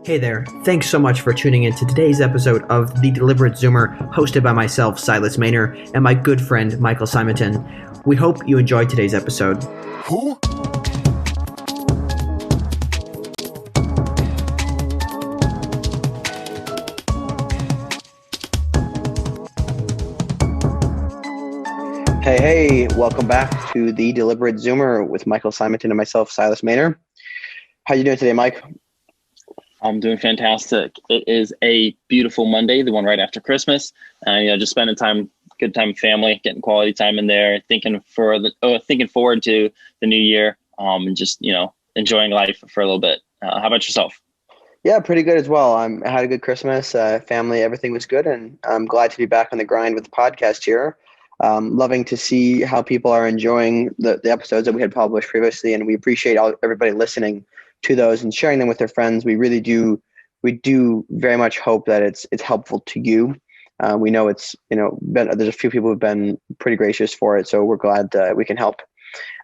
Hey there, thanks so much for tuning in to today's episode of The Deliberate Zoomer, hosted by myself, Silas Maynor, and my good friend, Michael Simonton. We hope you enjoyed today's episode. Who? Hey, welcome back to The Deliberate Zoomer with Michael Simonton and myself, Silas Maynor. How you doing today, Mike? I'm doing fantastic. It is a beautiful Monday, the one right after Christmas. Just spending good time with family, getting quality time in there, thinking forward to the new year, and just enjoying life for a little bit. How about yourself? Yeah, pretty good as well. I had a good Christmas, family, everything was good, and I'm glad to be back on the grind with the podcast here. Loving to see how people are enjoying the episodes that we had published previously, and we appreciate everybody listening to those and sharing them with their friends. We really do. We do very much hope that it's helpful to you. We know there's a few people who've been pretty gracious for it, so we're glad we can help.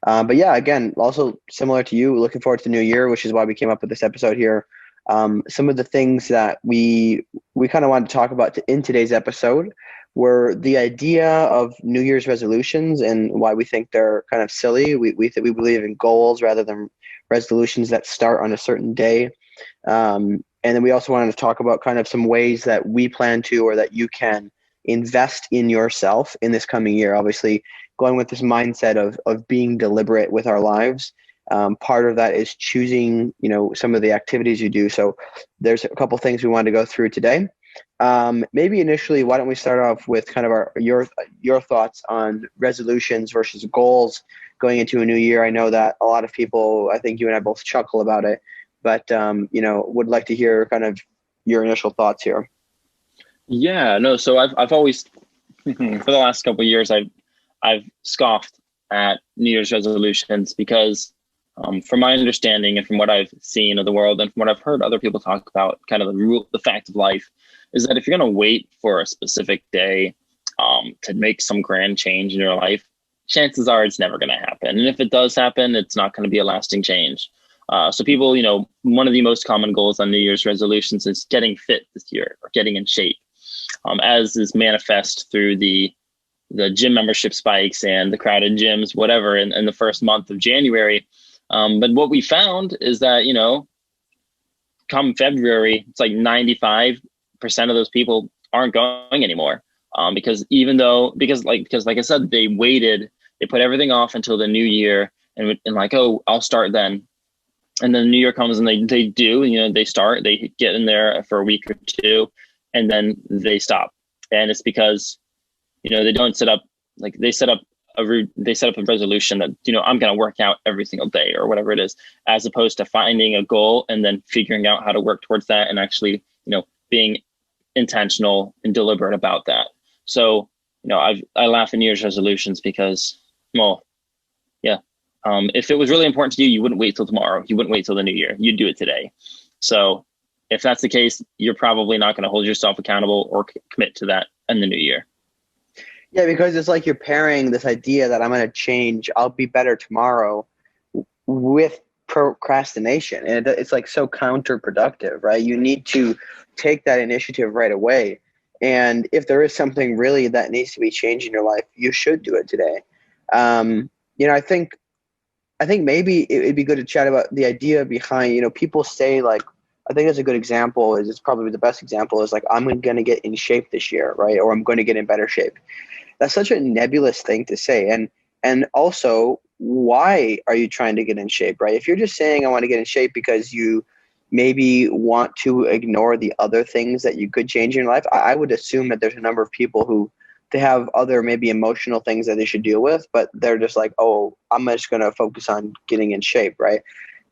But yeah, again, also similar to you, looking forward to the new year, which is why we came up with this episode here. Some of the things that we kind of wanted to talk about in today's episode were the idea of New Year's resolutions and why we think they're kind of silly. We believe in goals rather than resolutions that start on a certain day. And then we also wanted to talk about kind of some ways that we plan to, or that you can invest in yourself in this coming year. Obviously, going with this mindset of being deliberate with our lives. Part of that is choosing, some of the activities you do. So there's a couple things we wanted to go through today. Maybe initially, why don't we start off with kind of your thoughts on resolutions versus goals going into a new year? I know that a lot of people, I think you and I both chuckle about it, but would like to hear kind of your initial thoughts here. Yeah, no. So I've always, for the last couple of years, I've scoffed at New Year's resolutions because, from my understanding and from what I've seen of the world and from what I've heard other people talk about, kind of the fact of life is that if you're going to wait for a specific day to make some grand change in your life, chances are it's never going to happen. And if it does happen, it's not going to be a lasting change. So people, one of the most common goals on New Year's resolutions is getting fit this year or getting in shape, as is manifest through the gym membership spikes and the crowded gyms, whatever, in the first month of January. But what we found is that, come February, it's like 95% of those people aren't going anymore. Because like I said, they put everything off until the new year and like, oh, I'll start then. And then the new year comes and they do, they start, they get in there for a week or two and then they stop. And it's because, they don't set up, like they set up a resolution that, I'm going to work out every single day or whatever it is, as opposed to finding a goal and then figuring out how to work towards that and actually, being intentional and deliberate about that. So, I laugh at New Year's resolutions because, well, yeah. If it was really important to you, you wouldn't wait till tomorrow. You wouldn't wait till the new year. You'd do it today. So if that's the case, you're probably not going to hold yourself accountable or commit to that in the new year. Yeah, because it's like you're pairing this idea that I'm going to change, I'll be better tomorrow, with procrastination. And it's like so counterproductive, right? You need to take that initiative right away. And if there is something really that needs to be changed in your life, you should do it today. I think maybe it'd be good to chat about the idea behind, people say like, I think that's a good example, it's probably the best example is like, I'm going to get in shape this year, right? Or I'm going to get in better shape. That's such a nebulous thing to say. And also, why are you trying to get in shape, right? If you're just saying I want to get in shape because you maybe want to ignore the other things that you could change in your life, I would assume that there's a number of people who they have other maybe emotional things that they should deal with, but they're just like, oh, I'm just going to focus on getting in shape, right?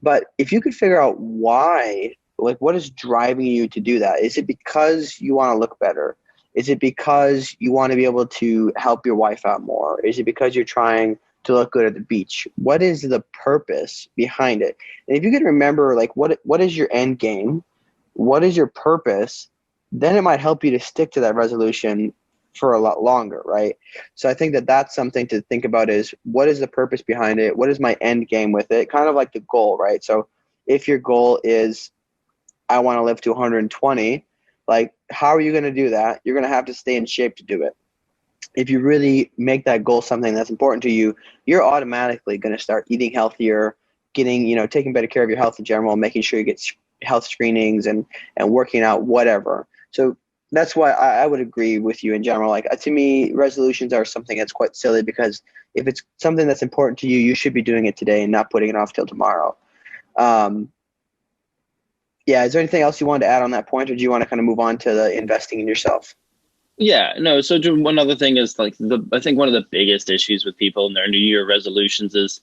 But if you could figure out why, like what is driving you to do that? Is it because you want to look better? Is it because you want to be able to help your wife out more? Is it because you're trying to look good at the beach? What is the purpose behind it? And if you can remember, like, what is your end game? What is your purpose? Then it might help you to stick to that resolution for a lot longer, right? So I think that that's something to think about is what is the purpose behind it? What is my end game with it? Kind of like the goal, right? So if your goal is I want to live to 120. Like, how are you going to do that? You're going to have to stay in shape to do it. If you really make that goal something that's important to you, you're automatically going to start eating healthier, getting, taking better care of your health in general, making sure you get health screenings and working out, whatever. So that's why I would agree with you in general. Like, to me, resolutions are something that's quite silly, because if it's something that's important to you, you should be doing it today and not putting it off till tomorrow. Um, yeah. Is there anything else you wanted to add on that point, or do you want to kind of move on to the investing in yourself? Yeah, no. So one other thing is like I think one of the biggest issues with people in their New Year resolutions is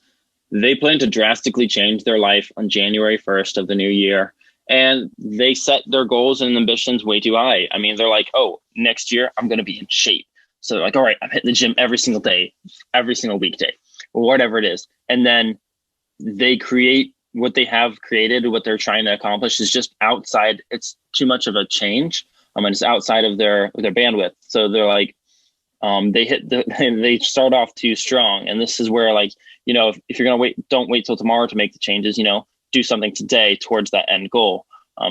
they plan to drastically change their life on January 1st of the new year. And they set their goals and ambitions way too high. I mean, they're like, oh, next year I'm going to be in shape. So they're like, all right, I'm hitting the gym every single day, every single weekday, or whatever it is. And then they create what they have created, what they're trying to accomplish is just outside. It's too much of a change. And it's outside of their bandwidth. So they're like, they start off too strong. And this is where, like, if you're going to wait, don't wait till tomorrow to make the changes, do something today towards that end goal.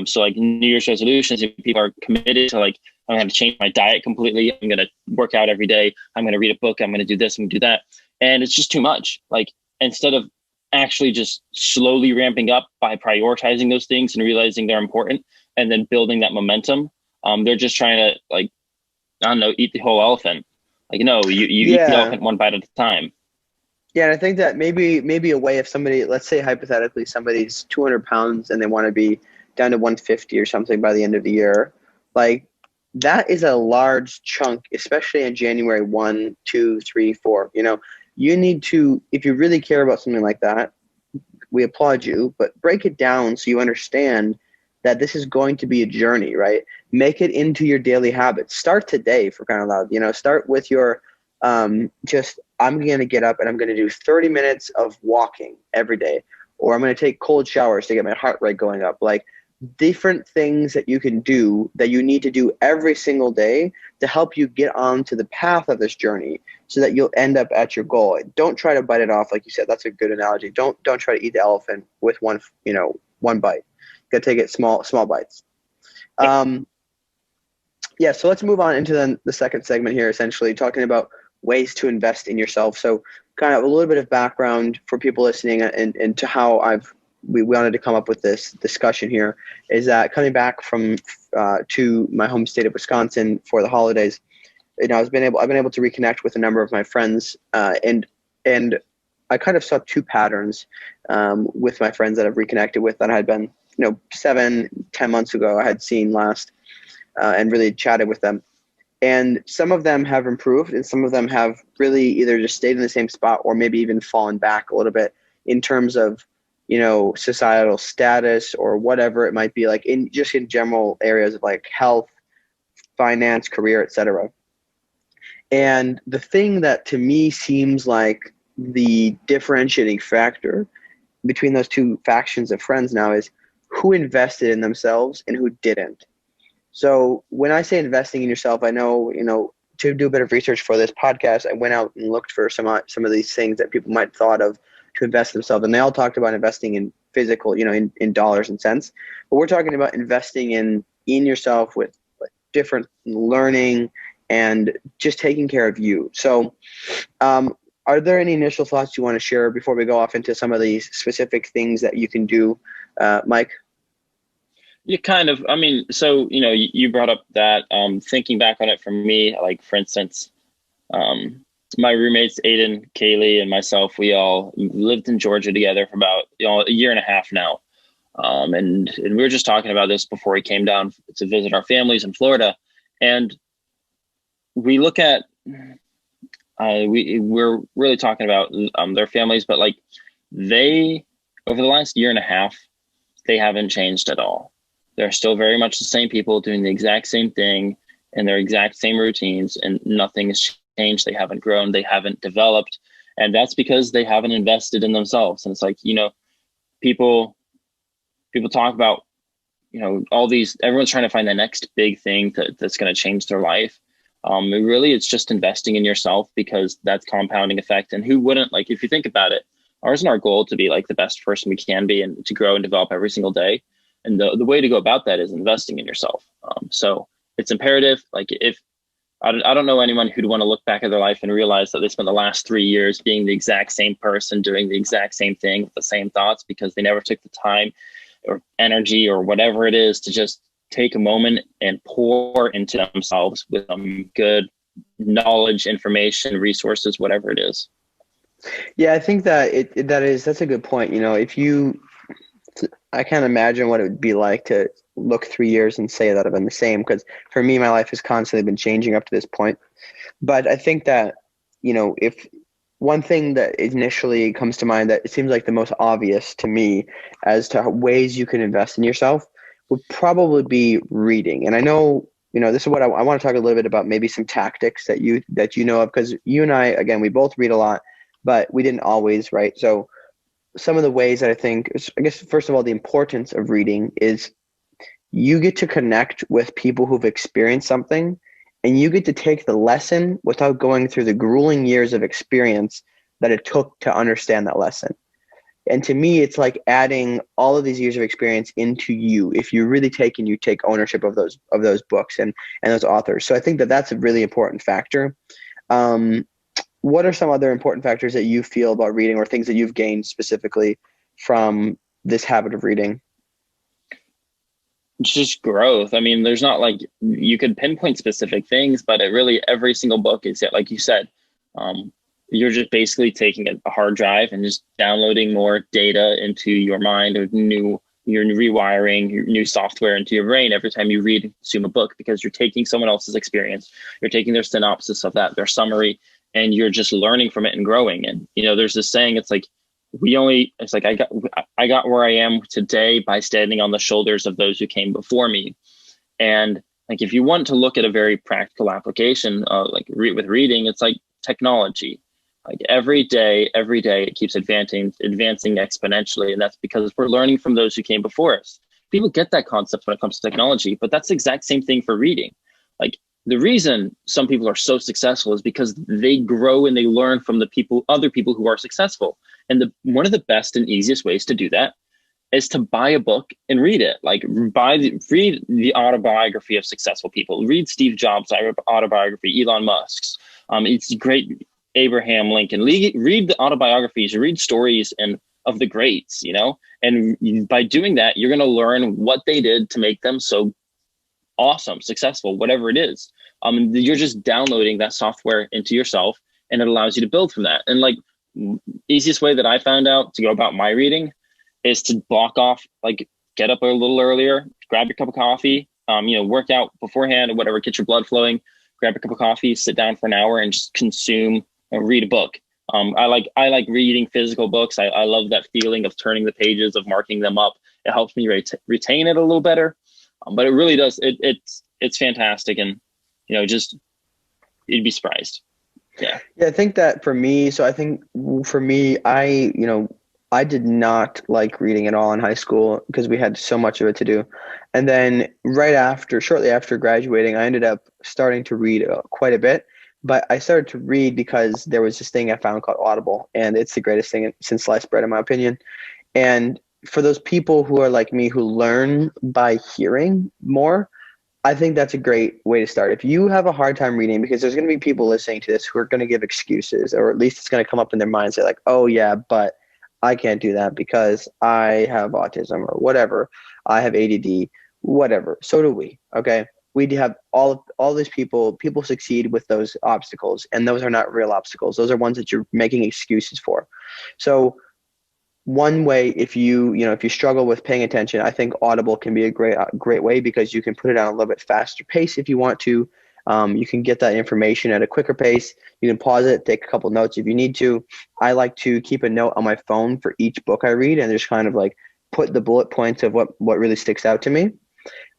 So like New Year's resolutions, if people are committed to like, I'm going to change my diet completely. I'm going to work out every day. I'm going to read a book. I'm going to do this. I'm going to do that. And it's just too much. Like, instead of actually just slowly ramping up by prioritizing those things and realizing they're important and then building that momentum, they're just trying to, like, I don't know, eat the whole elephant. Like, no, you eat the Yeah. elephant one bite at a time. Yeah, and I think that maybe a way, if somebody, let's say hypothetically, somebody's 200 pounds and they want to be down to 150 or something by the end of the year, like, that is a large chunk, especially in January 1, 2, 3, 4. You need to, if you really care about something like that, we applaud you, but break it down so you understand that this is going to be a journey, right? Make it into your daily habits. Start today, for kind of loud. Start with your just, I'm going to get up and I'm going to do 30 minutes of walking every day, or I'm going to take cold showers to get my heart rate going up. Like, different things that you can do that you need to do every single day to help you get onto the path of this journey so that you'll end up at your goal. Don't try to bite it off. Like you said, that's a good analogy. Don't try to eat the elephant with one bite. You gotta take it small bites. Yeah, so let's move on into the second segment here, essentially talking about ways to invest in yourself. So kind of a little bit of background for people listening and to how we wanted to come up with this discussion here is that coming back from to my home state of Wisconsin for the holidays, I've been able to reconnect with a number of my friends, and I kind of saw two patterns with my friends that I've reconnected with that I had been 7-10 months ago I had seen last, and really chatted with them. And some of them have improved and some of them have really either just stayed in the same spot or maybe even fallen back a little bit in terms of societal status or whatever it might be, like in general areas of like health, finance, career, etc. And the thing that to me seems like the differentiating factor between those two factions of friends now is who invested in themselves and who didn't. So when I say investing in yourself, I know, to do a bit of research for this podcast, I went out and looked for some of these things that people might have thought of to invest in themselves. And they all talked about investing in physical, in dollars and cents. But we're talking about investing in yourself with like different learning and just taking care of you. So are there any initial thoughts you want to share before we go off into some of these specific things that you can do, Mike? You kind of, I mean, so, you brought up that, thinking back on it for me, like, for instance, my roommates, Aiden, Kaylee, and myself, we all lived in Georgia together for about, a year and a half now. And we were just talking about this before we came down to visit our families in Florida. And we look at, we're really talking about their families, but like they, over the last year and a half, they haven't changed at all. They're still very much the same people doing the exact same thing and their exact same routines, and nothing has changed. They haven't grown, they haven't developed. And that's because they haven't invested in themselves. And it's like, people talk about, all these, everyone's trying to find the next big thing that's going to change their life. It's just investing in yourself, because that's compounding effect. And who wouldn't, like, if you think about it, ours and our goal to be like the best person we can be and to grow and develop every single day. And the way to go about that is investing in yourself. So it's imperative. Like if I don't know anyone who'd want to look back at their life and realize that they spent the last 3 years being the exact same person, doing the exact same thing with the same thoughts because they never took the time or energy or whatever it is to just take a moment and pour into themselves with some good knowledge, information, resources, whatever it is. Yeah, I think that that's a good point. If you I can't imagine what it would be like to look 3 years and say that I've been the same. Because for me, my life has constantly been changing up to this point. But I think that, if one thing that initially comes to mind that it seems like the most obvious to me as to ways you can invest in yourself would probably be reading. And I know, this is what I want to talk a little bit about, maybe some tactics that you know of, because you and I, again, we both read a lot, but we didn't always, right? So some of the ways that I think, I guess, first of all, the importance of reading is you get to connect with people who've experienced something, and you get to take the lesson without going through the grueling years of experience that it took to understand that lesson. And to me, it's like adding all of these years of experience into you. If you really take ownership of those books and those authors. So I think that that's a really important factor. What are some other important factors that you feel about reading, or things that you've gained specifically from this habit of reading? Just growth. I mean, there's not like you could pinpoint specific things, but it really, every single book is, like you said, you're just basically taking a hard drive and just downloading more data into your mind, or you're rewiring your new software into your brain every time you read and consume a book, because you're taking someone else's experience, you're taking their synopsis of that, their summary, and you're just learning from it and growing. And, there's this saying, it's like, I got where I am today by standing on the shoulders of those who came before me. And like, if you want to look at a very practical application, with reading, it's like technology. Like every day it keeps advancing exponentially. And that's because we're learning from those who came before us. People get that concept when it comes to technology, but that's the exact same thing for reading. Like, the reason some people are so successful is because they grow and they learn from other people who are successful. And one of the best and easiest ways to do that is to buy a book and read it. Like read the autobiography of successful people. Read Steve Jobs' autobiography, Elon Musk's. It's great. Abraham Lincoln. Read the autobiographies. Read stories of the greats. And by doing that, you're going to learn what they did to make them so awesome, successful, whatever it is. You're just downloading that software into yourself, and it allows you to build from that. And like, easiest way that I found out to go about my reading is to block off, like get up a little earlier, grab your cup of coffee, work out beforehand or whatever, get your blood flowing, grab a cup of coffee, sit down for an hour and just consume and read a book. I like reading physical books. I love that feeling of turning the pages, of marking them up. It helps me retain it a little better. But it really does. It's fantastic. And, just, you'd be surprised. Yeah. Yeah. I think that for me, I did not like reading at all in high school because we had so much of it to do. And then shortly after graduating, I ended up starting to read quite a bit. But I started to read because there was this thing I found called Audible, and it's the greatest thing since sliced bread, in my opinion. And for those people who are like me, who learn by hearing more, I think that's a great way to start. If you have a hard time reading, because there's going to be people listening to this who are going to give excuses, or at least it's going to come up in their minds. They're like, oh yeah, but I can't do that because I have autism or whatever. I have ADD, whatever. So do we. Okay. We have all these people succeed with those obstacles, and those are not real obstacles. Those are ones that you're making excuses for. So one way, if you struggle with paying attention, I think Audible can be a great way, because you can put it on a little bit faster pace if you want to. You can get that information at a quicker pace. You can pause it, take a couple notes if you need to. I like to keep a note on my phone for each book I read, and just kind of like put the bullet points of what really sticks out to me.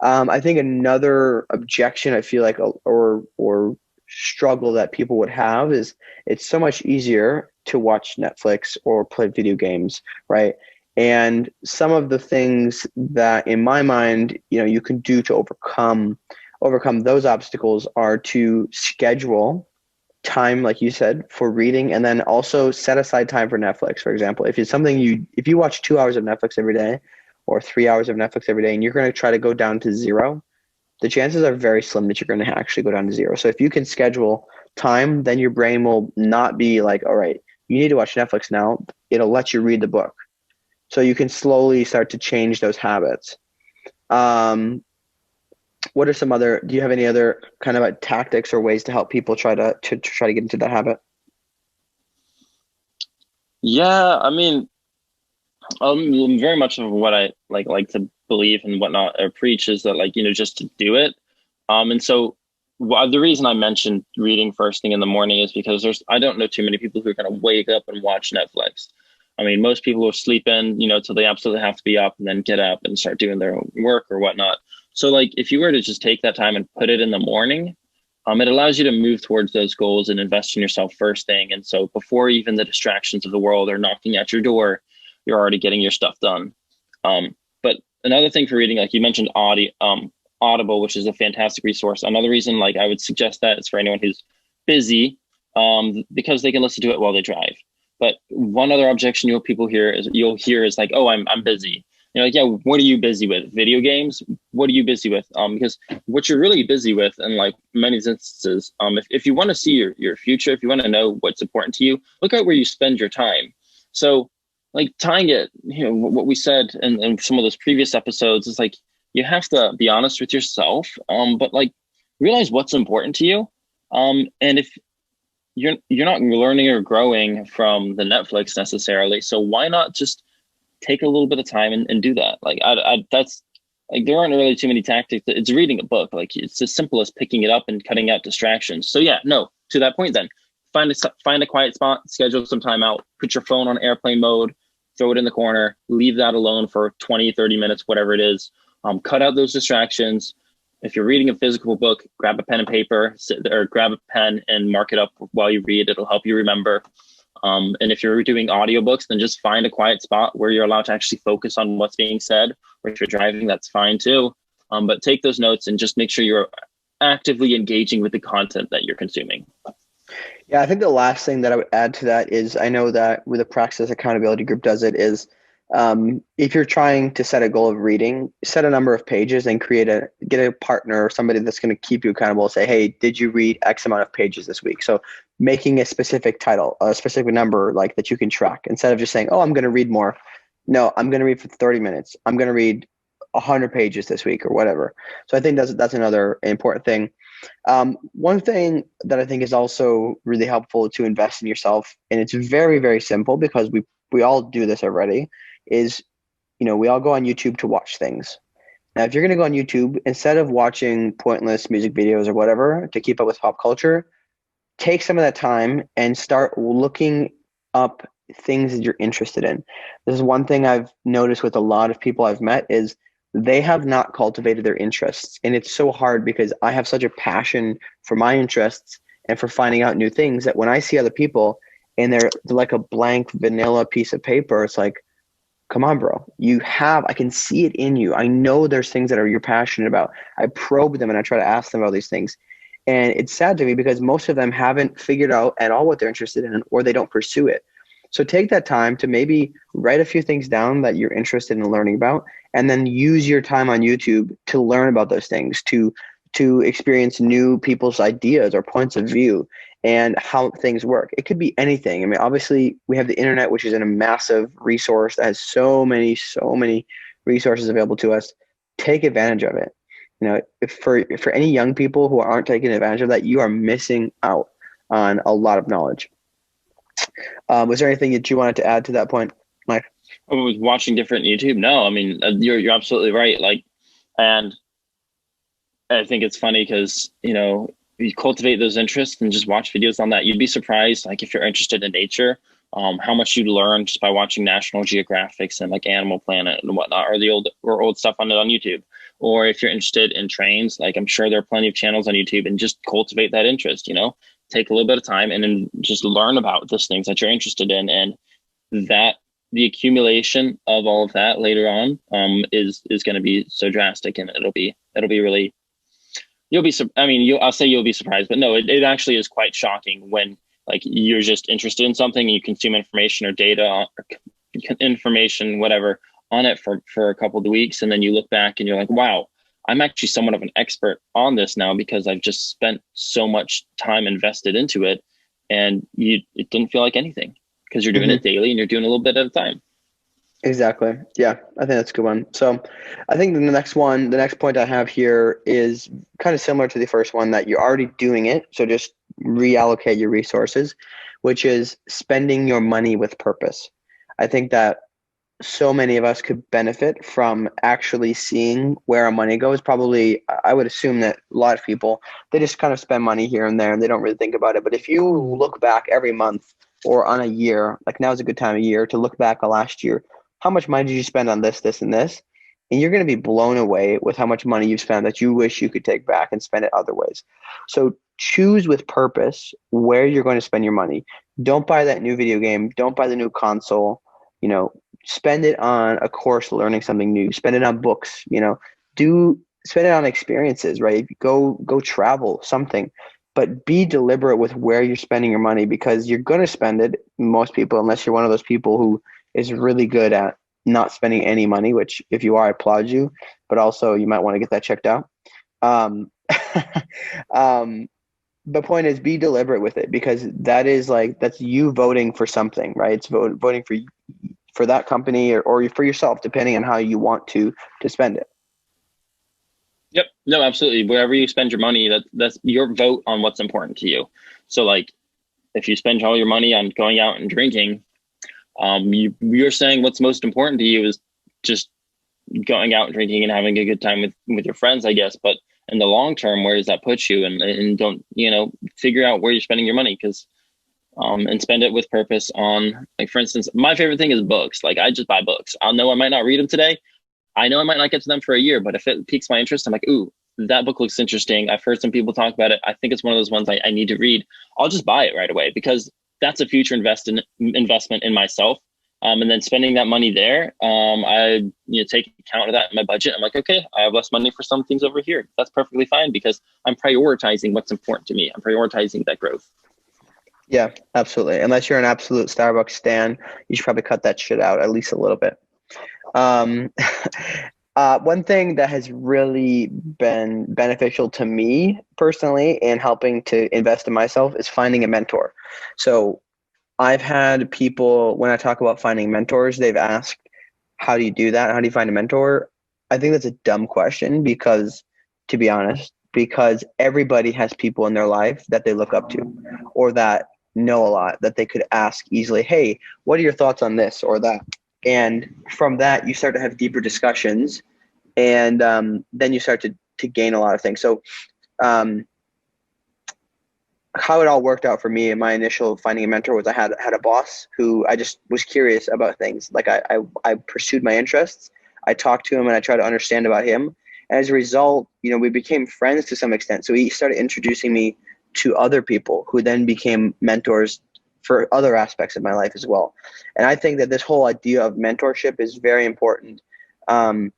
I think another objection I feel like, or struggle that people would have, is it's so much easier to watch Netflix or play video games, right? And some of the things that, in my mind, you can do to overcome those obstacles are to schedule time, like you said, for reading, and then also set aside time for Netflix. For example, if you watch 2 hours of Netflix every day, or 3 hours of Netflix every day, and you're going to try to go down to zero, the chances are very slim that you're going to actually go down to zero. So if you can schedule time, then your brain will not be like, all right, you need to watch Netflix now. It'll let you read the book. So you can slowly start to change those habits. What are some other, do you have any other kind of tactics or ways to help people try to get into that habit? Yeah, I mean, very much of what I like to believe and whatnot or preach is that like, just to do it. And so the reason I mentioned reading first thing in the morning is because I don't know too many people who are going to wake up and watch Netflix. I mean, most people will sleep in, till they absolutely have to be up and then get up and start doing their own work or whatnot. So like if you were to just take that time and put it in the morning, it allows you to move towards those goals and invest in yourself first thing. And so before even the distractions of the world are knocking at your door, you're already getting your stuff done. But another thing for reading, like you mentioned, Audible, which is a fantastic resource. Another reason, like I would suggest that is for anyone who's busy, because they can listen to it while they drive. But one other objection you'll hear is like, oh, I'm busy. Like, yeah, what are you busy with? Video games? What are you busy with? Because what you're really busy with, in like many instances, if you want to see your future, if you want to know what's important to you, look at where you spend your time. So, like tying it, what we said in some of those previous episodes is like you have to be honest with yourself, but like realize what's important to you, and if you're not learning or growing from the Netflix necessarily, so why not just take a little bit of time and do that? Like that's like there aren't really too many tactics. It's reading a book. Like it's as simple as picking it up and cutting out distractions. So yeah, no, to that point then, find a quiet spot, schedule some time out, put your phone on airplane mode, throw it in the corner, leave that alone for 20, 30 minutes, whatever it is. Cut out those distractions. If you're reading a physical book, grab a pen and paper, or grab a pen and mark it up while you read. It'll help you remember. And if you're doing audiobooks, then just find a quiet spot where you're allowed to actually focus on what's being said. Or if you're driving, that's fine too. But take those notes and just make sure you're actively engaging with the content that you're consuming. Yeah, I think the last thing that I would add to that is I know that with the Praxis Accountability Group does it is if you're trying to set a goal of reading, set a number of pages and get a partner or somebody that's going to keep you accountable. Say, hey, did you read X amount of pages this week? So making a specific title, a specific number like that you can track instead of just saying, oh, I'm going to read more. No, I'm going to read for 30 minutes. I'm going to read 100 pages this week or whatever. So I think that's another important thing. One thing that I think is also really helpful to invest in yourself, and it's very, very simple because we all do this already, is, we all go on YouTube to watch things. Now, if you're going to go on YouTube, instead of watching pointless music videos or whatever to keep up with pop culture, take some of that time and start looking up things that you're interested in. This is one thing I've noticed with a lot of people I've met is they have not cultivated their interests. And it's so hard because I have such a passion for my interests and for finding out new things that when I see other people and they're like a blank vanilla piece of paper, it's like, come on, bro, I can see it in you. I know there's things that you're passionate about. I probe them and I try to ask them about these things. And it's sad to me because most of them haven't figured out at all what they're interested in, or they don't pursue it. So take that time to maybe write a few things down that you're interested in learning about, and then use your time on YouTube to learn about those things, to experience new people's ideas or points of view and how things work. It could be anything. I mean, obviously we have the internet, which is a massive resource that has so many resources available to us. Take advantage of it. If for any young people who aren't taking advantage of that, you are missing out on a lot of knowledge. Was there anything that you wanted to add to that point, Mike? I was watching different YouTube. No, I mean, you're absolutely right. Like, and I think it's funny because, you cultivate those interests and just watch videos on that. You'd be surprised, like if you're interested in nature, how much you'd learn just by watching National Geographics and like Animal Planet and whatnot, or the old stuff on YouTube. Or if you're interested in trains, like I'm sure there are plenty of channels on YouTube, and just cultivate that interest, take a little bit of time and then just learn about those things that you're interested in. And that the accumulation of all of that later on is going to be so drastic, and it'll be really, I'll say you'll be surprised, but no, it actually is quite shocking when like you're just interested in something and you consume information or data or information, whatever, on it for a couple of weeks, and then you look back and you're like, wow, I'm actually somewhat of an expert on this now because I've just spent so much time invested into it, and it didn't feel like anything because you're doing it daily and you're doing a little bit at a time. Exactly. Yeah, I think that's a good one. So I think the next point I have here is kind of similar to the first one, that you're already doing it. So just reallocate your resources, which is spending your money with purpose. I think that so many of us could benefit from actually seeing where our money goes. Probably, I would assume that a lot of people, they just kind of spend money here and there and they don't really think about it. But if you look back every month or on a year, like now is a good time of year to look back on last year, how much money did you spend on this, this, and this? And you're going to be blown away with how much money you've spent that you wish you could take back and spend it other ways. So choose with purpose where you're going to spend your money. Don't buy that new video game. Don't buy the new console. Spend it on a course learning something new. Spend it on books. Spend it on experiences, right? Go travel something, but be deliberate with where you're spending your money, because you're going to spend it, most people, unless you're one of those people who is really good at not spending any money, which if you are, I applaud you, but also you might want to get that checked out. Um, the point is, be deliberate with it, because that's you voting for something, right? It's voting for that company or for yourself, depending on how you want to spend it. Yep. No, absolutely. Wherever you spend your money, that's your vote on what's important to you. So like, if you spend all your money on going out and drinking, you're saying what's most important to you is just going out and drinking and having a good time with your friends, I guess. But in the long term, where does that put you? And don't, figure out where you're spending your money, and spend it with purpose on, like, for instance, my favorite thing is books. Like, I just buy books. I'll know I might not read them today. I know I might not get to them for a year, but if it piques my interest, I'm like, ooh, that book looks interesting. I've heard some people talk about it. I think it's one of those ones I need to read. I'll just buy it right away, because that's a future investment in myself. And then spending that money there, I take account of that in my budget. I'm like, okay, I have less money for some things over here. That's perfectly fine, because I'm prioritizing what's important to me. I'm prioritizing that growth. Yeah, absolutely. Unless you're an absolute Starbucks stan, you should probably cut that shit out at least a little bit. One thing that has really been beneficial to me personally in helping to invest in myself is finding a mentor. So I've had people, when I talk about finding mentors, they've asked, how do you do that? How do you find a mentor? I think that's a dumb question, because, to be honest, because everybody has people in their life that they look up to or that know a lot, that they could ask easily, hey, what are your thoughts on this or that? And from that, you start to have deeper discussions, and then you start to gain a lot of things. So how it all worked out for me in my initial finding a mentor was I had a boss who I just was curious about things. Like I pursued my interests. I talked to him and I tried to understand about him. And as a result, we became friends to some extent. So he started introducing me to other people who then became mentors for other aspects of my life as well. And I think that this whole idea of mentorship is very important. I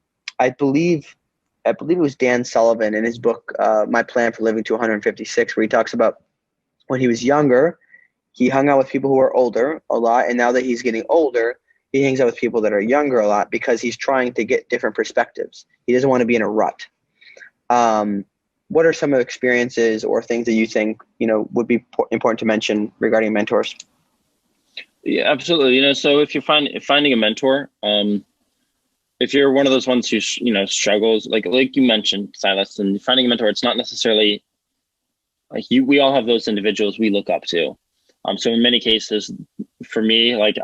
believe it was Dan Sullivan in his book, My Plan for Living to 156, where he talks about when he was younger, he hung out with people who are older a lot. And now that he's getting older, he hangs out with people that are younger a lot, because he's trying to get different perspectives. He doesn't want to be in a rut. What are some of the experiences or things that you think, would be important to mention regarding mentors? Yeah, absolutely. So if you're finding a mentor, if you're one of those ones who, struggles, like you mentioned, Silas, and finding a mentor, it's not necessarily like we all have those individuals we look up to. So in many cases, for me, like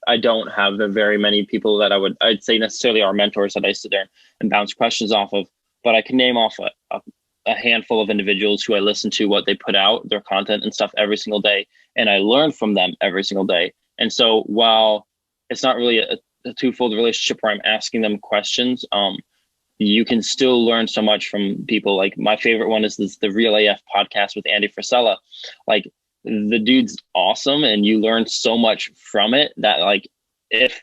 I don't have very many people that I'd say necessarily are mentors that I sit there and bounce questions off of, but I can name off a handful of individuals who I listen to what they put out, their content and stuff every single day, and I learn from them every single day. And so while it's not really a twofold relationship where I'm asking them questions, you can still learn so much from people. Like my favorite one is the Real AF podcast with Andy Frisella. Like the dude's awesome, and you learn so much from it that, like, it's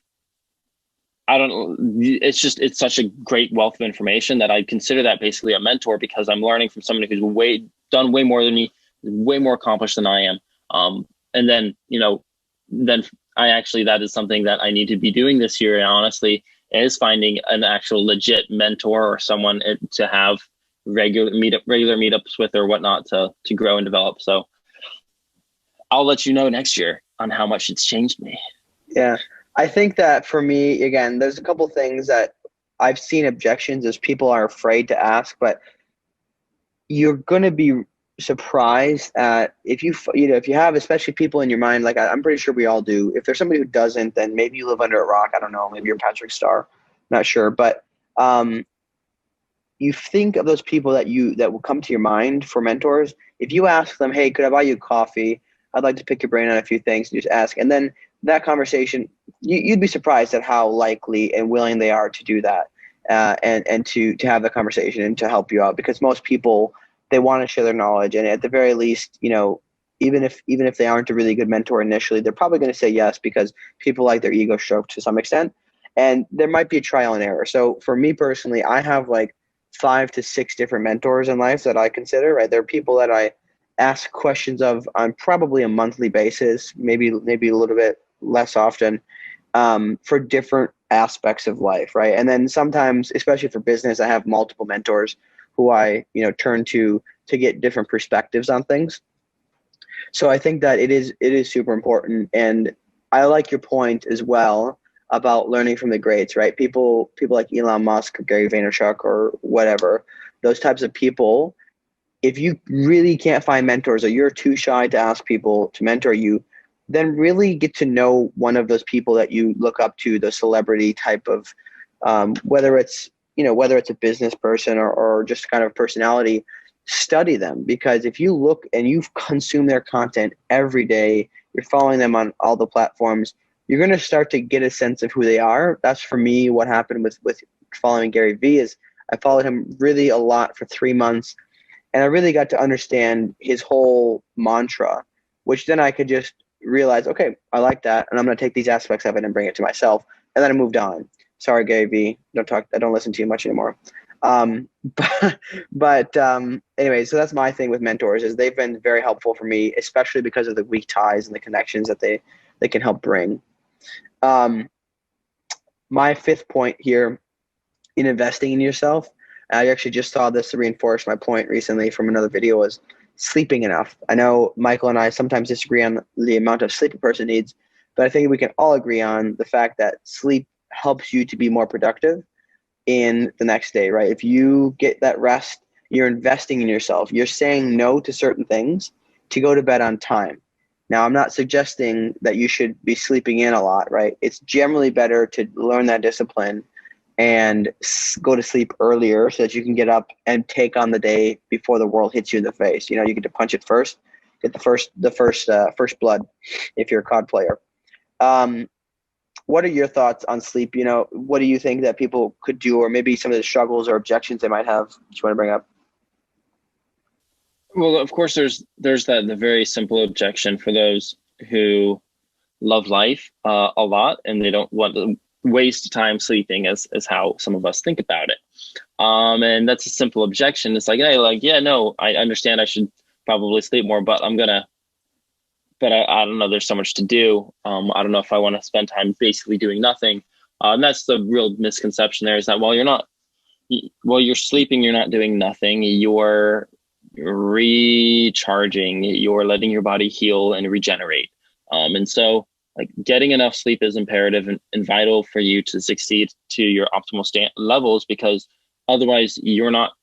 such a great wealth of information that I consider that basically a mentor, because I'm learning from somebody who's done way more than me, way more accomplished than I am. And then that is something that I need to be doing this year. And honestly, is finding an actual legit mentor or someone to have regular meetups with or whatnot to grow and develop. So I'll let you know next year on how much it's changed me. Yeah. I think that for me, again, there's a couple things that I've seen objections as people are afraid to ask, but you're going to be surprised at if if you have, especially people in your mind, like I'm pretty sure we all do. If there's somebody who doesn't, then maybe you live under a rock. I don't know. Maybe you're Patrick Starr. Not sure. But um, you think of those people that will come to your mind for mentors. If you ask them, hey, could I buy you coffee? I'd like to pick your brain on a few things. You just ask. And then that conversation, you'd be surprised at how likely and willing they are to do that. And to have the conversation and to help you out, because most people, they want to share their knowledge, and at the very least, even if they aren't a really good mentor initially, they're probably going to say yes because people like their ego stroked to some extent, and there might be a trial and error. So for me personally, I have like 5 to 6 different mentors in life that I consider. Right, there are people that I ask questions of on probably a monthly basis, maybe a little bit less often, for different aspects of life, right? And then sometimes, especially for business, I have multiple mentors who I, turn to get different perspectives on things. So I think that it is super important, and I like your point as well about learning from the greats, right? People like Elon Musk or Gary Vaynerchuk or whatever, those types of people. If you really can't find mentors or you're too shy to ask people to mentor you, then really get to know one of those people that you look up to, the celebrity type of, whether it's a business person or just kind of personality. Study them, because if you look and you consume their content every day, you're following them on all the platforms, you're going to start to get a sense of who they are. That's for me what happened with following Gary Vee. Is I followed him really a lot for 3 months, and I really got to understand his whole mantra, which then I could just realize, okay, I like that, and I'm going to take these aspects of it and bring it to myself. And then I moved on. Sorry, Gary Vee. I don't listen to you much anymore. Um, but anyway, so that's my thing with mentors, is they've been very helpful for me, especially because of the weak ties and the connections that they can help bring. My fifth point here in investing in yourself, I actually just saw this to reinforce my point recently from another video, was sleeping enough. I know Michael and I sometimes disagree on the amount of sleep a person needs, but I think we can all agree on the fact that sleep helps you to be more productive in the next day, right? If you get that rest, you're investing in yourself. You're saying no to certain things to go to bed on time. Now, I'm not suggesting that you should be sleeping in a lot, right? It's generally better to learn that discipline and go to sleep earlier so that you can get up and take on the day before the world hits you in the face. You get to punch it first, get the first blood if you're a COD player. What are your thoughts on sleep? What do you think that people could do, or maybe some of the struggles or objections they might have that you want to bring up? Well, of course, there's the very simple objection for those who love life a lot and they don't want to waste time sleeping, as how some of us think about it. And that's a simple objection. It's like, hey, yeah, no, I understand I should probably sleep more, but I don't know, there's so much to do. I don't know if I want to spend time basically doing nothing. And that's the real misconception there, is that while you're sleeping, you're not doing nothing. You're recharging, you're letting your body heal and regenerate. And so getting enough sleep is imperative and vital for you to succeed to your optimal levels, because otherwise you're not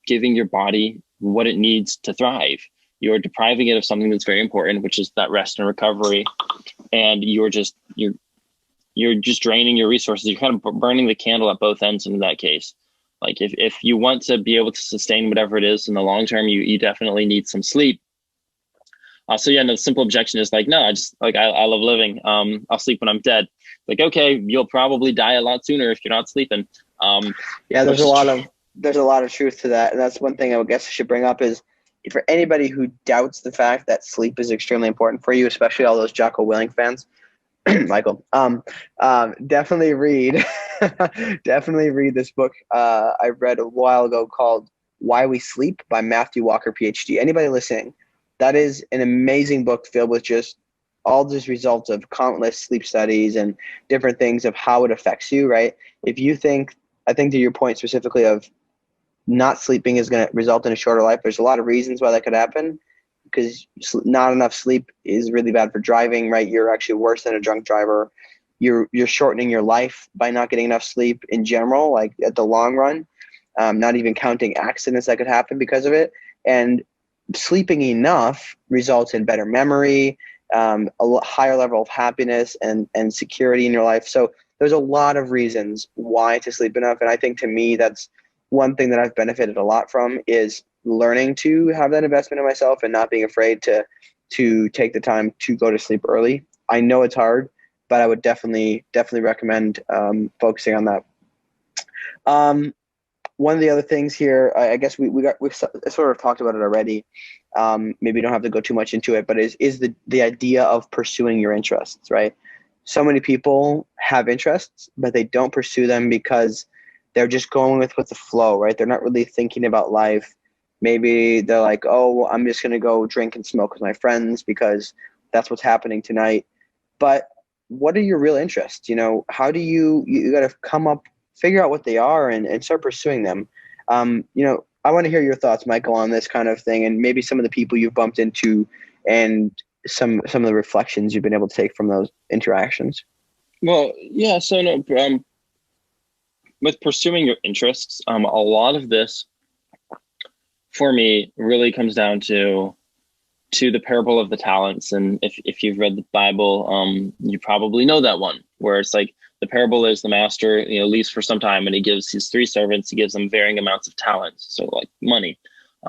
giving your body what it needs to thrive. You're depriving it of something that's very important, which is that rest and recovery. And you're just draining your resources. You're kind of burning the candle at both ends in that case. Like if you want to be able to sustain whatever it is in the long term, you definitely need some sleep. So yeah, no, the simple objection is no, I love living. I'll sleep when I'm dead. Okay, you'll probably die a lot sooner if you're not sleeping. Yeah, there's a lot of truth to that. And that's one thing I would guess I should bring up is, for anybody who doubts the fact that sleep is extremely important for you, especially all those Jocko Willink fans, Michael, definitely read this book I read a while ago called Why We Sleep by Matthew Walker, PhD. Anybody listening, that is an amazing book filled with just all just results of countless sleep studies and different things of how it affects you, right? If you think, I think to your point specifically of not sleeping is going to result in a shorter life, there's a lot of reasons why that could happen, because not enough sleep is really bad for driving, right? You're actually worse than a drunk driver. You're shortening your life by not getting enough sleep in general, like at the long run, not even counting accidents that could happen because of it. And sleeping enough results in better memory, higher level of happiness and security in your life. So there's a lot of reasons why to sleep enough. And I think to me, that's one thing that I've benefited a lot from is learning to have that investment in myself and not being afraid to take the time to go to sleep early. I know it's hard, but I would definitely recommend focusing on that. One of the other things here, I guess we've sort of talked about it already. Maybe you don't have to go too much into it, but is the idea of pursuing your interests, right? So many people have interests, but they don't pursue them because they're just going with the flow, right? They're not really thinking about life. Maybe they're like, oh, I'm just going to go drink and smoke with my friends because that's what's happening tonight. But what are your real interests? How do you got to figure out what they are and start pursuing them. I want to hear your thoughts, Michael, on this kind of thing, and maybe some of the people you've bumped into and some of the reflections you've been able to take from those interactions. Well, yeah. So no, with pursuing your interests, a lot of this for me really comes down to the parable of the talents. And if you've read the Bible, you probably know that one, where it's like the parable is the master, leaves for some time and he gives his three servants, he gives them varying amounts of talents. So like money,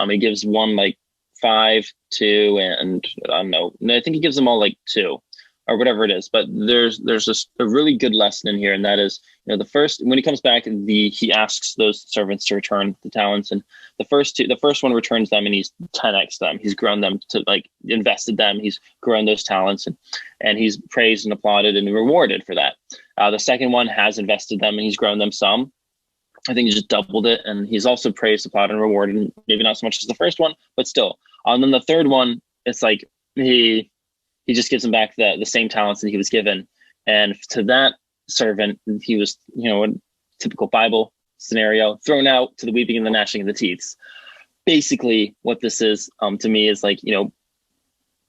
he gives one like 5, 2, and I don't know. I think he gives them all like 2 or whatever it is. But there's just a really good lesson in here. And that is, the first, when he comes back, he asks those servants to return the talents. And the first one returns them and he's 10x them. He's grown them to like invested them. He's grown those talents and he's praised and applauded and rewarded for that. The second one has invested them and he's grown them some. I think he just doubled it. And he's also praised, applauded, and rewarded, maybe not so much as the first one, but still. And then the third one, it's like he just gives him back the same talents that he was given. And to that servant, he was, a typical Bible scenario, thrown out to the weeping and the gnashing of the teeth. Basically, what this is to me is like,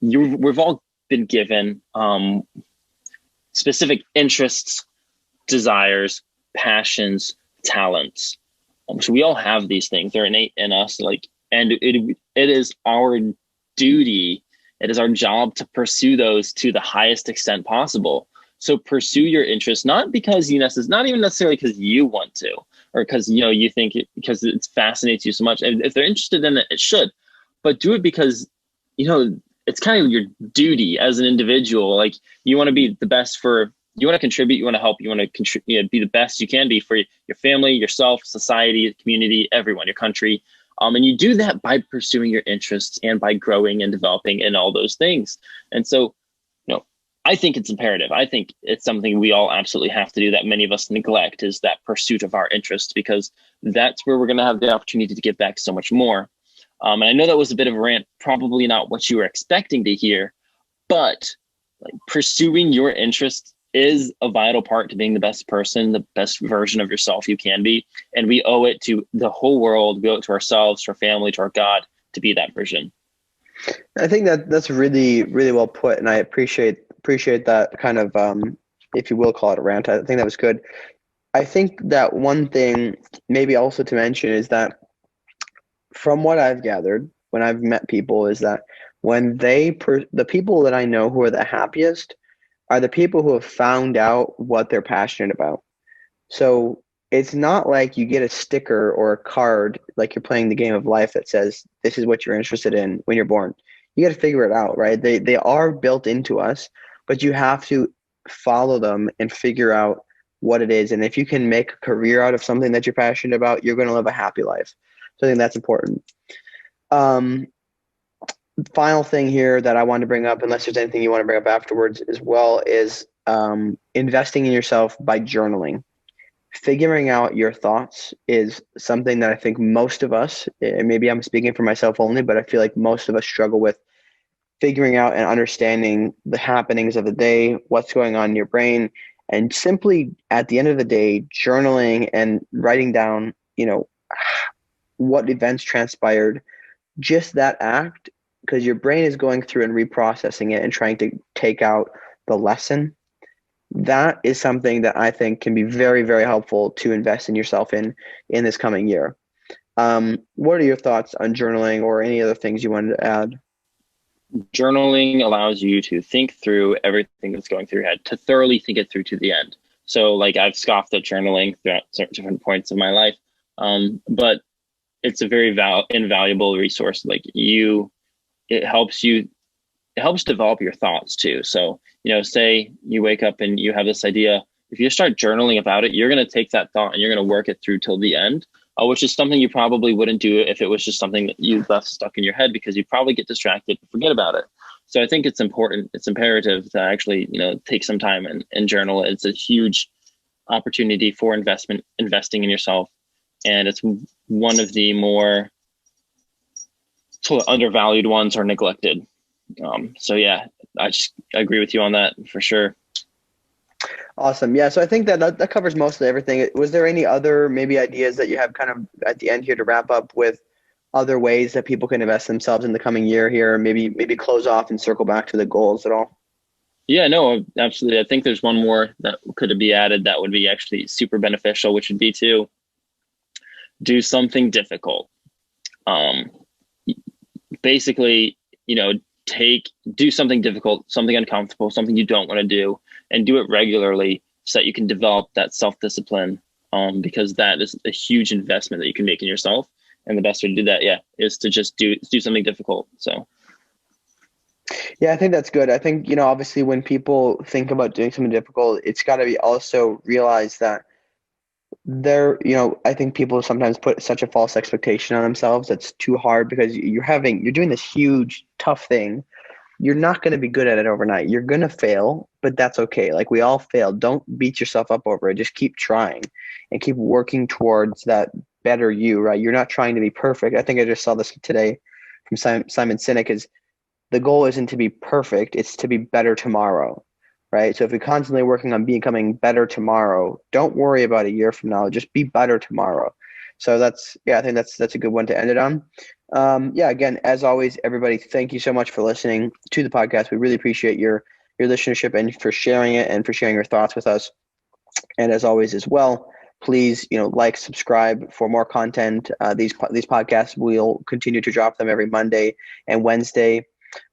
we've all been given specific interests, desires, passions, talents. So we all have these things. They're innate in us. And it is our duty. It is our job to pursue those to the highest extent possible. So pursue your interests, not because not even necessarily because you want to, or because you think because it fascinates you so much. And if they're interested in it, it should, but do it because it's kind of your duty as an individual. Like you want to be the best you want to contribute, you want to help, you want to be the best you can be for your family, yourself, society, community, everyone, your country. And you do that by pursuing your interests and by growing and developing in all those things. And so, I think it's imperative. I think it's something we all absolutely have to do that many of us neglect, is that pursuit of our interests, because that's where we're going to have the opportunity to give back so much more. And I know that was a bit of a rant, probably not what you were expecting to hear, but pursuing your interests is a vital part to being the best person, the best version of yourself you can be. And we owe it to the whole world, we owe it to ourselves, to our family, to our God, to be that version. I think that's really, really well put. And I appreciate that kind of, if you will call it a rant. I think that was good. I think that one thing maybe also to mention is that from what I've gathered when I've met people is that when the people that I know who are the happiest are the people who have found out what they're passionate about. So it's not like you get a sticker or a card like you're playing the game of life that says this is what you're interested in when you're born. You got to figure it out, right? They are built into us, but you have to follow them and figure out what it is. And if you can make a career out of something that you're passionate about, you're going to live a happy life. So I think that's important. Final thing here that I want to bring up, unless there's anything you want to bring up afterwards as well, is investing in yourself by journaling. Figuring out your thoughts is something that I think most of us, and maybe I'm speaking for myself only, but I feel like most of us struggle with figuring out and understanding the happenings of the day, what's going on in your brain, and simply at the end of the day, journaling and writing down, what events transpired, just that act, because your brain is going through and reprocessing it and trying to take out the lesson. That is something that I think can be very, very helpful to invest in yourself in this coming year. What are your thoughts on journaling or any other things you wanted to add? Journaling allows you to think through everything that's going through your head, to thoroughly think it through to the end. So like I've scoffed at journaling throughout different points of my life. But it's a very invaluable resource. It helps develop your thoughts too. So, say you wake up and you have this idea, if you start journaling about it, you're going to take that thought and you're going to work it through till the end, which is something you probably wouldn't do if it was just something that you left stuck in your head, because you probably get distracted and forget about it. So I think it's important, it's imperative to actually, take some time and journal. It's a huge opportunity for investing in yourself. And it's one of the more sort of undervalued ones or neglected. So yeah, I just agree with you on that for sure. Awesome. Yeah. So I think that covers mostly everything. Was there any other maybe ideas that you have kind of at the end here to wrap up with other ways that people can invest themselves in the coming year here? Maybe close off and circle back to the goals at all? Yeah, no, absolutely. I think there's one more that could be added that would be actually super beneficial, which would be to do something difficult. Um, Basically, do something difficult, something uncomfortable, something you don't want to do, and do it regularly so that you can develop that self-discipline. Because that is a huge investment that you can make in yourself. And the best way to do that, is to just do something difficult. So. Yeah, I think that's good. I think, obviously when people think about doing something difficult, it's got to be also realized that I think people sometimes put such a false expectation on themselves that's too hard, because you're doing this huge, tough thing. You're not going to be good at it overnight. You're going to fail, but that's okay. Like, we all fail. Don't beat yourself up over it. Just keep trying and keep working towards that better you, right? You're not trying to be perfect. I think I just saw this today from Simon Sinek, is the goal isn't to be perfect. It's to be better tomorrow, right? So if you're constantly working on becoming better tomorrow, don't worry about a year from now. Just be better tomorrow. So I think that's a good one to end it on. Again, as always, everybody, thank you so much for listening to the podcast. We really appreciate your listenership and for sharing it and for sharing your thoughts with us. And as always, as well, please, like, subscribe for more content. These podcasts, we'll continue to drop them every Monday and Wednesday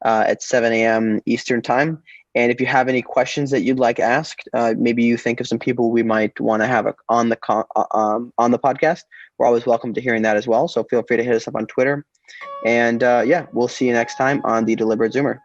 at 7 a.m. Eastern time. And if you have any questions that you'd like asked, maybe you think of some people we might want to have on the podcast, we're always welcome to hearing that as well. So feel free to hit us up on Twitter. And we'll see you next time on the Deliberate Zoomer.